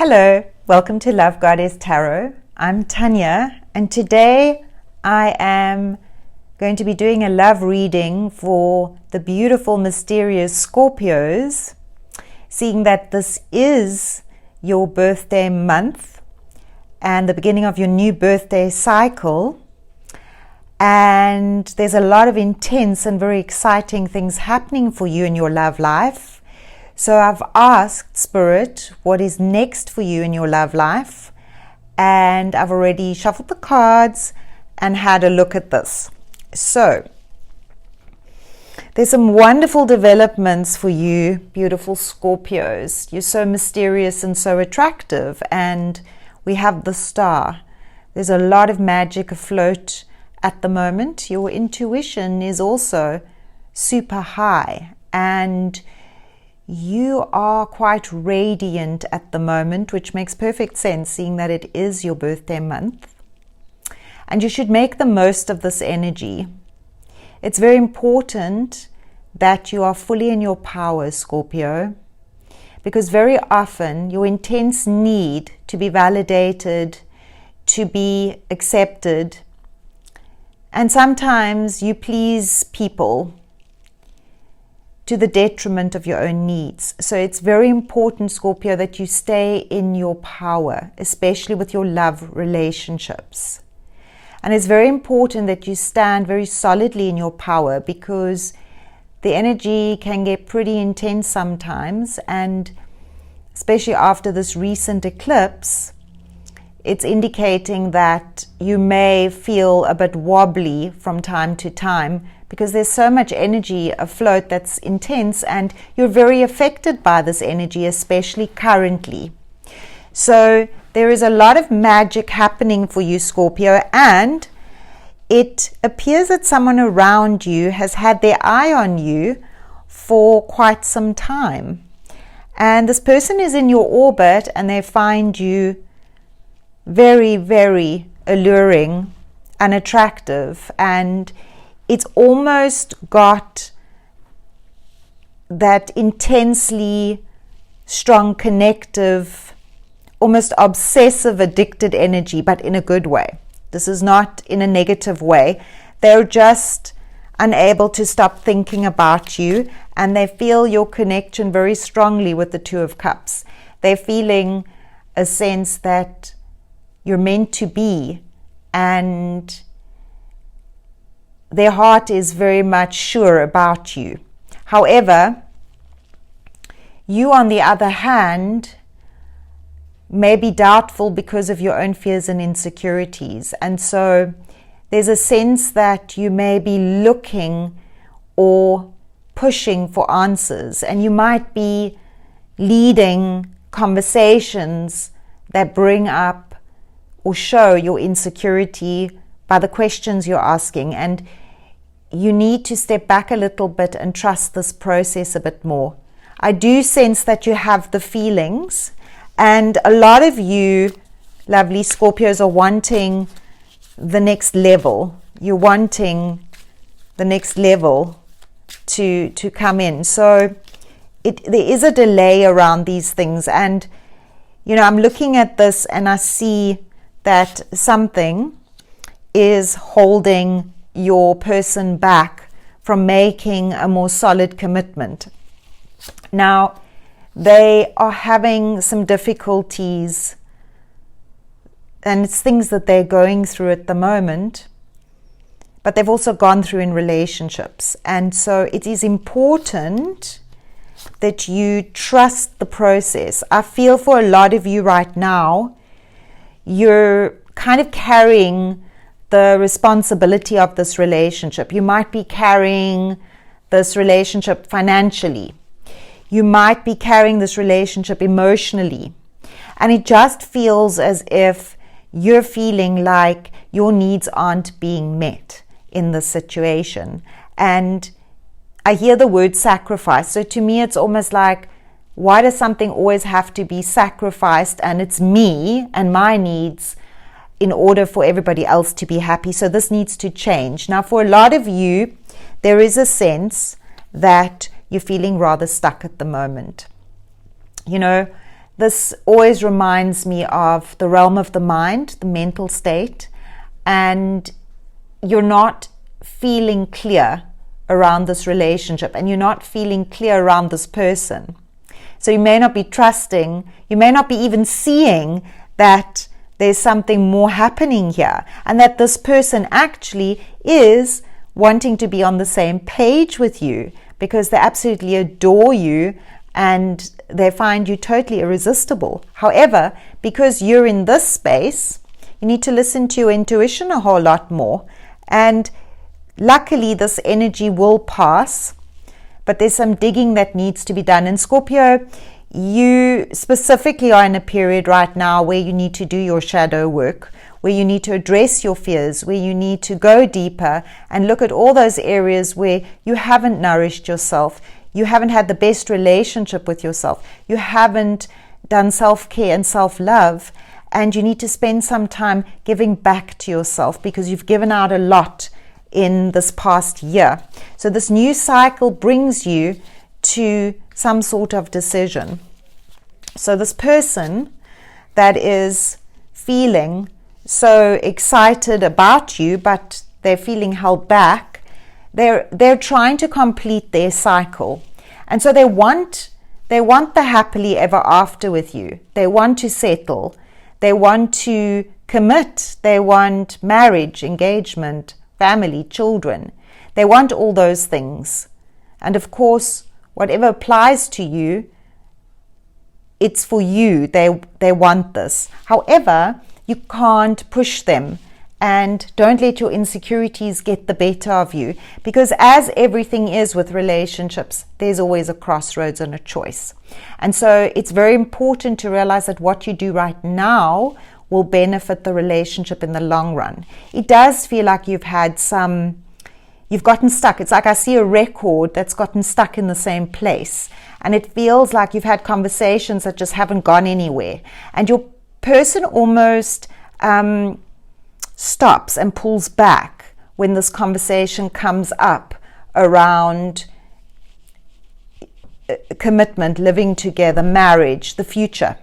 Hello, welcome to Love Goddess Tarot. I'm Tanya, and today I am going to be doing a love reading for the beautiful, mysterious Scorpios, seeing that this is your birthday month and the beginning of your new birthday cycle. And there's a lot of intense and very exciting things happening for you in your love life. So I've asked Spirit what is next for you in your love life, and I've already shuffled the cards and had a look at this. So there's some wonderful developments for you, beautiful Scorpios. You're so mysterious and so attractive, and we have the Star. There's a lot of magic afloat at the moment. Your intuition is also super high, and you are quite radiant at the moment, which makes perfect sense, seeing that it is your birthday month. And you should make the most of this energy. It's very important that you are fully in your power, Scorpio, because very often your intense need to be validated, to be accepted, and sometimes you please people to the detriment of your own needs. So it's very important, Scorpio, that you stay in your power, especially with your love relationships. And it's very important that you stand very solidly in your power, because the energy can get pretty intense sometimes, and especially after this recent eclipse, it's indicating that you may feel a bit wobbly from time to time, because there's so much energy afloat that's intense, and you're very affected by this energy, especially currently. So there is a lot of magic happening for you, Scorpio, and it appears that someone around you has had their eye on you for quite some time. And this person is in your orbit, and they find you very, very alluring and attractive, and it's almost got that intensely strong, connective, almost obsessive, addicted energy, but in a good way. This is not in a negative way. They're just unable to stop thinking about you, and they feel your connection very strongly with the Two of Cups. They're feeling a sense that you're meant to be, and their heart is very much sure about you. However, you, on the other hand, may be doubtful because of your own fears and insecurities. And so there's a sense that you may be looking or pushing for answers, and you might be leading conversations that bring up or show your insecurity by the questions you're asking. And you need to step back a little bit and trust this process a bit more. I do sense that you have the feelings, and a lot of you lovely Scorpios are wanting the next level. You're wanting the next level to come in. So there is a delay around these things, and I'm looking at this and I see that something is holding your person back from making a more solid commitment. Now, they are having some difficulties, and it's things that they're going through at the moment, but they've also gone through in relationships. And so it is important that you trust the process. I feel for a lot of you right now, you're kind of carrying the responsibility of this relationship. You might be carrying this relationship financially. You might be carrying this relationship emotionally. And it just feels as if you're feeling like your needs aren't being met in this situation. And I hear the word sacrifice. So to me, it's almost like, why does something always have to be sacrificed, and it's me and my needs in order for everybody else to be happy? So this needs to change. Now, for a lot of you, there is a sense that you're feeling rather stuck at the moment. this always reminds me of the realm of the mind, the mental state, and you're not feeling clear around this relationship, and you're not feeling clear around this person. So you may not be trusting, you may not be even seeing that there's something more happening here, and that this person actually is wanting to be on the same page with you because they absolutely adore you and they find you totally irresistible. However, because you're in this space, you need to listen to your intuition a whole lot more. And luckily, this energy will pass, but there's some digging that needs to be done. And Scorpio, you specifically are in a period right now where you need to do your shadow work, where you need to address your fears, where you need to go deeper and look at all those areas where you haven't nourished yourself, you haven't had the best relationship with yourself, you haven't done self-care and self-love, and you need to spend some time giving back to yourself because you've given out a lot in this past year. So this new cycle brings you to some sort of decision. So this person that is feeling so excited about you, but they're feeling held back, they're trying to complete their cycle. And so they want the happily ever after with you. They want to settle. They want to commit. They want marriage, engagement, family, children. They want all those things. And of course, whatever applies to you, it's for you. They want this. However, you can't push them, and don't let your insecurities get the better of you, because as everything is with relationships, there's always a crossroads and a choice. And so it's very important to realize that what you do right now will benefit the relationship in the long run. It does feel like you've gotten stuck. It's like I see a record that's gotten stuck in the same place, and it feels like you've had conversations that just haven't gone anywhere, and your person almost stops and pulls back when this conversation comes up around commitment, living together, marriage, the future.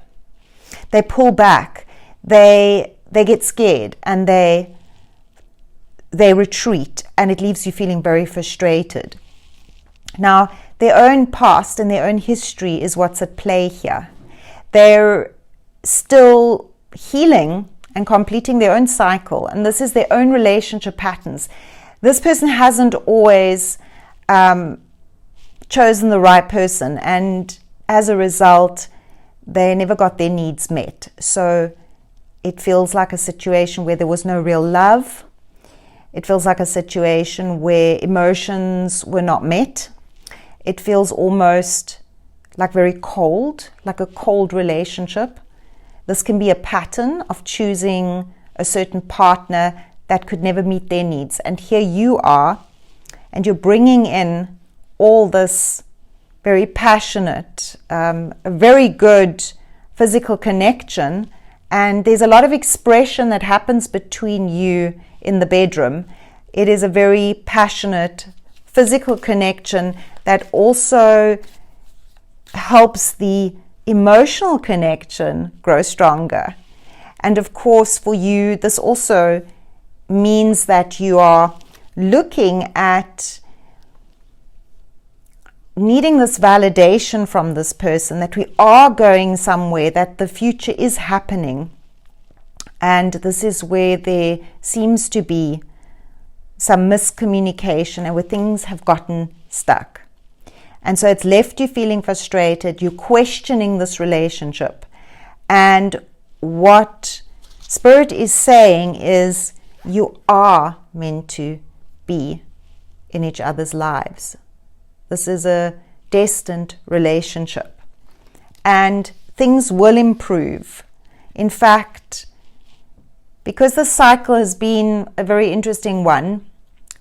They pull back, they get scared, and they retreat, and it leaves you feeling very frustrated. Now, their own past and their own history is what's at play here. They're still healing and completing their own cycle, and this is their own relationship patterns. This person hasn't always chosen the right person, and as a result, they never got their needs met. So it feels like a situation where there was no real love. It feels like a situation where emotions were not met. It feels almost like very cold, like a cold relationship. This can be a pattern of choosing a certain partner that could never meet their needs. And here you are, and you're bringing in all this very passionate, a very good physical connection. And there's a lot of expression that happens between you in the bedroom. It is a very passionate physical connection that also helps the emotional connection grow stronger. And of course, for you, this also means that you are looking at needing this validation from this person, that we are going somewhere, that the future is happening. And this is where there seems to be some miscommunication and where things have gotten stuck. And so it's left you feeling frustrated. You're questioning this relationship. And what Spirit is saying is you are meant to be in each other's lives. This is a destined relationship. And things will improve. In fact, because the cycle has been a very interesting one,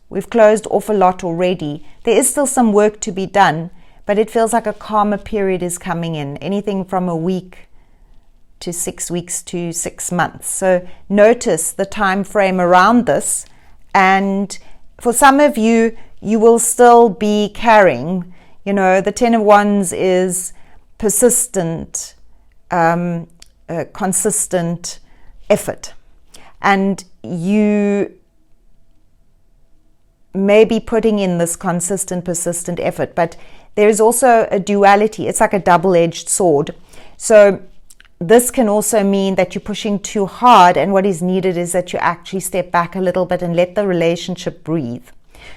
we've closed off a lot already. There is still some work to be done, but it feels like a calmer period is coming in, anything from a week to 6 weeks to 6 months. So notice the time frame around this, and for some of you, you will still be carrying, the 10 of Wands is persistent, consistent effort. And you may be putting in this consistent, persistent effort, but there is also a duality. It's like a double-edged sword. So this can also mean that you're pushing too hard, and what is needed is that you actually step back a little bit and let the relationship breathe.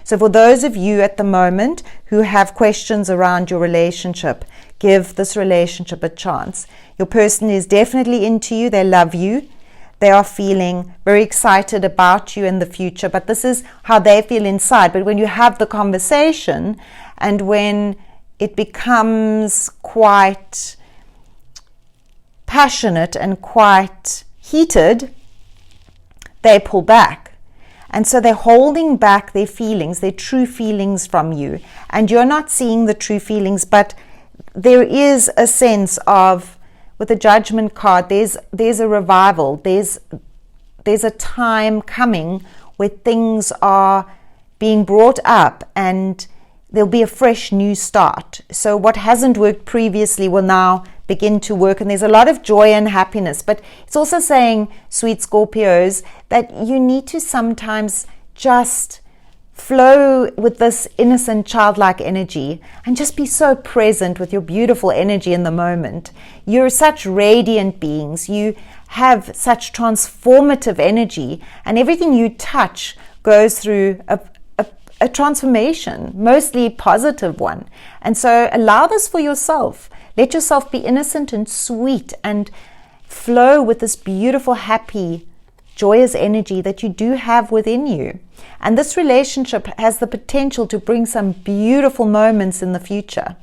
So for those of you at the moment who have questions around your relationship, give this relationship a chance. Your person is definitely into you. They love you. They are feeling very excited about you in the future, but this is how they feel inside. But when you have the conversation and when it becomes quite passionate and quite heated, they pull back. And so they're holding back their feelings, their true feelings from you. And you're not seeing the true feelings, but there is a sense of, with the Judgment card, there's a revival. There's a time coming where things are being brought up and there'll be a fresh new start. So what hasn't worked previously will now begin to work, and there's a lot of joy and happiness. But it's also saying, sweet Scorpios, that you need to sometimes just flow with this innocent childlike energy and just be so present with your beautiful energy in the moment. You're such radiant beings. You have such transformative energy, and everything you touch goes through a transformation, mostly positive one. And so allow this for yourself. Let yourself be innocent and sweet and flow with this beautiful, happy, joyous energy that you do have within you. And this relationship has the potential to bring some beautiful moments in the future.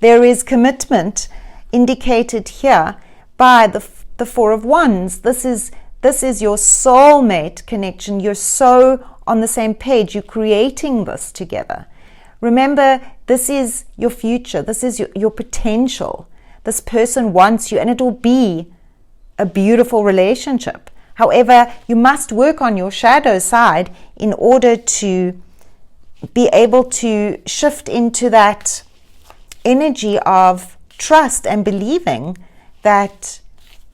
There is commitment indicated here by the Four of Wands. This is your soulmate connection. You're so on the same page. You're creating this together. Remember, this is your future. This is your potential. This person wants you, and it will be a beautiful relationship. However, you must work on your shadow side in order to be able to shift into that energy of trust and believing that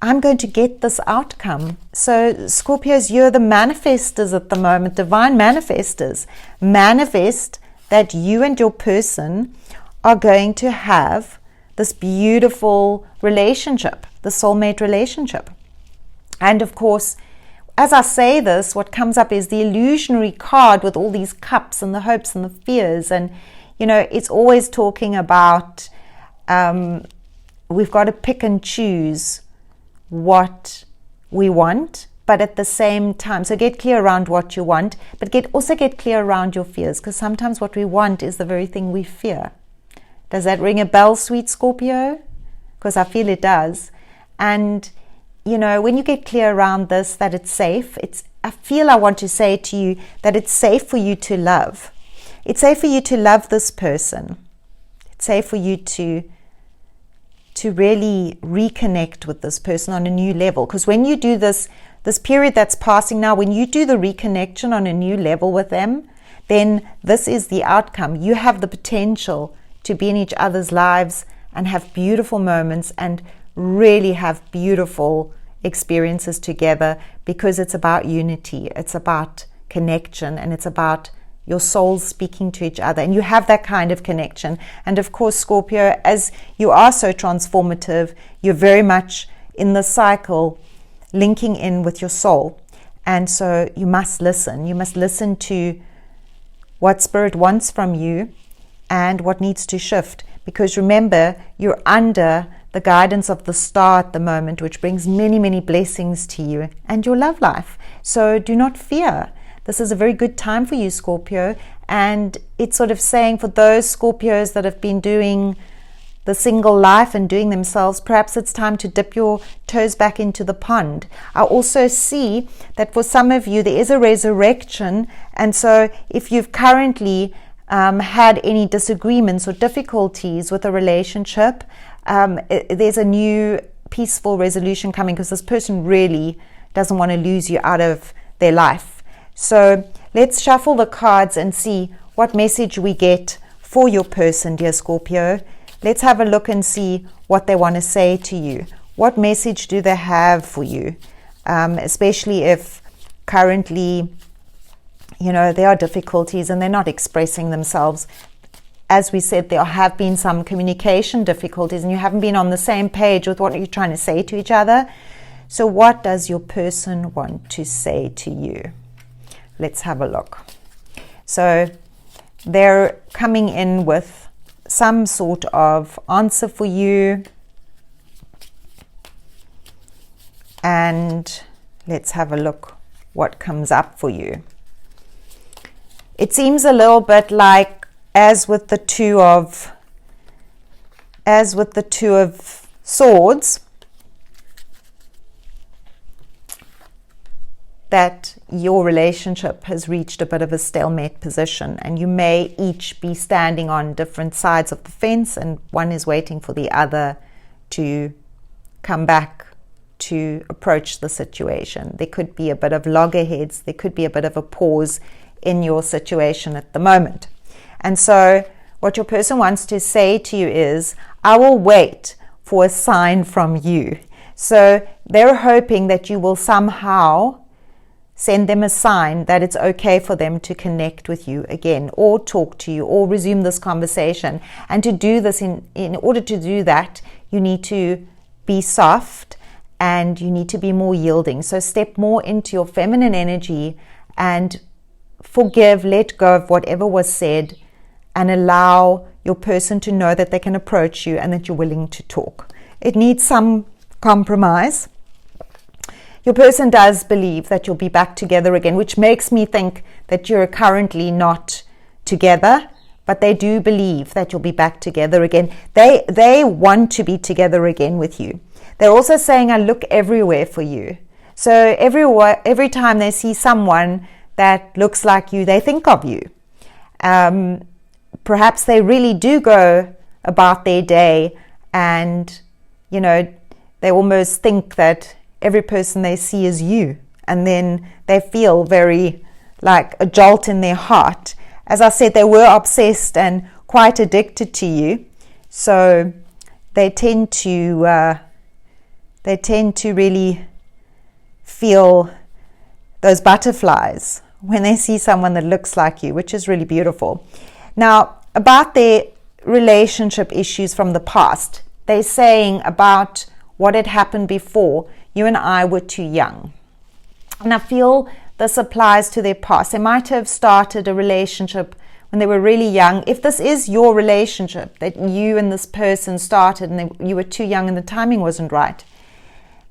I'm going to get this outcome. So Scorpios, you're the manifestors at the moment, divine manifestors. Manifest that you and your person are going to have this beautiful relationship, the soulmate relationship. And of course, as I say this, what comes up is the illusionary card with all these cups and the hopes and the fears. And, you know, it's always talking about we've got to pick and choose what we want, but at the same time, so get clear around what you want, but also get clear around your fears, because sometimes what we want is the very thing we fear. Does that ring a bell, sweet Scorpio? Because I feel it does. And you know, when you get clear around this, that it's safe, I want to say to you that it's safe for you to love. It's safe for you to love this person. It's safe for you to really reconnect with this person on a new level. Because when you do this period that's passing now, when you do the reconnection on a new level with them, then this is the outcome. You have the potential to be in each other's lives and have beautiful moments and really have beautiful experiences together, because it's about unity, it's about connection, and it's about your souls speaking to each other, and you have that kind of connection. And of course, Scorpio, as you are so transformative, you're very much in the cycle linking in with your soul. And so you must listen to what Spirit wants from you and what needs to shift, because remember, you're under the guidance of the star at the moment, which brings many, many blessings to you and your love life. So do not fear. This is a very good time for you, Scorpio. And it's sort of saying for those Scorpios that have been doing the single life and doing themselves, perhaps it's time to dip your toes back into the pond. I also see that for some of you, there is a resurrection. And so if you've currently had any disagreements or difficulties with a relationship, there's a new peaceful resolution coming, because this person really doesn't want to lose you out of their life. So let's shuffle the cards and see what message we get for your person, dear Scorpio. Let's have a look and see what they want to say to you. What message do they have for you? Especially if currently, there are difficulties and they're not expressing themselves. As we said, there have been some communication difficulties and you haven't been on the same page with what you're trying to say to each other. So what does your person want to say to you? Let's have a look. So they're coming in with some sort of answer for you. And let's have a look what comes up for you. It seems a little bit like, as with the two of swords, that your relationship has reached a bit of a stalemate position, and you may each be standing on different sides of the fence, and one is waiting for the other to come back to approach the situation. There could be a bit of loggerheads, there could be a bit of a pause in your situation at the moment. And so what your person wants to say to you is, I will wait for a sign from you. So they're hoping that you will somehow send them a sign that it's okay for them to connect with you again, or talk to you, or resume this conversation. And to do this, in order to do that, you need to be soft and you need to be more yielding. So step more into your feminine energy and forgive, let go of whatever was said, and allow your person to know that they can approach you and that you're willing to talk. It needs some compromise. Your person does believe that you'll be back together again, which makes me think that you're currently not together, but they do believe that you'll be back together again. They want to be together again with you. They're also saying, I look everywhere for you. So every time they see someone that looks like you, they think of you. Perhaps they really do go about their day and, they almost think that every person they see is you. And then they feel very like a jolt in their heart. As I said, they were obsessed and quite addicted to you. So they tend to really feel those butterflies when they see someone that looks like you, which is really beautiful. Now, about their relationship issues from the past, they're saying about what had happened before, you and I were too young. And I feel this applies to their past. They might have started a relationship when they were really young. If this is your relationship that you and this person started and you were too young and the timing wasn't right,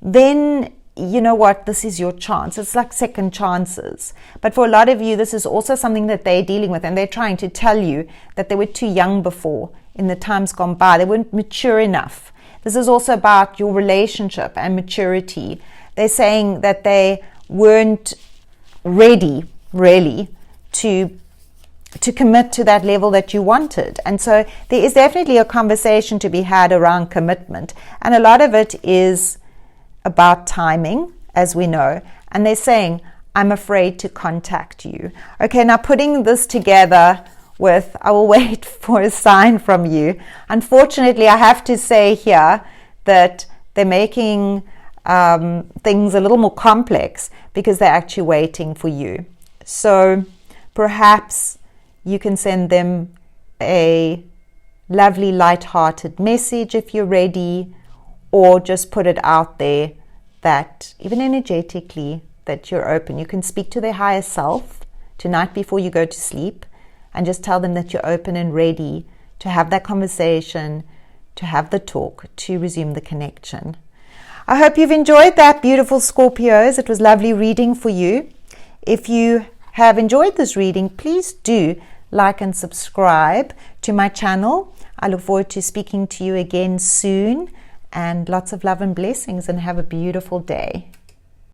then you know what, this is your chance. It's like second chances. But for a lot of you, this is also something that they're dealing with, and they're trying to tell you that they were too young before in the times gone by. They weren't mature enough. This is also about your relationship and maturity. They're saying that they weren't ready, really, to commit to that level that you wanted. And so there is definitely a conversation to be had around commitment. And a lot of it is about timing, as we know. And they're saying, I'm afraid to contact you. Okay, now putting this together with, I will wait for a sign from you. Unfortunately, I have to say here that they're making things a little more complex because they're actually waiting for you. So perhaps you can send them a lovely, light-hearted message if you're ready, or just put it out there that even energetically that you're open. You can speak to their higher self tonight before you go to sleep and just tell them that you're open and ready to have that conversation, to have the talk, to resume the connection. I hope you've enjoyed that, beautiful Scorpios. It was lovely reading for you. If you have enjoyed this reading, please do like and subscribe to my channel. I look forward to speaking to you again soon, and lots of love and blessings, and have a beautiful day.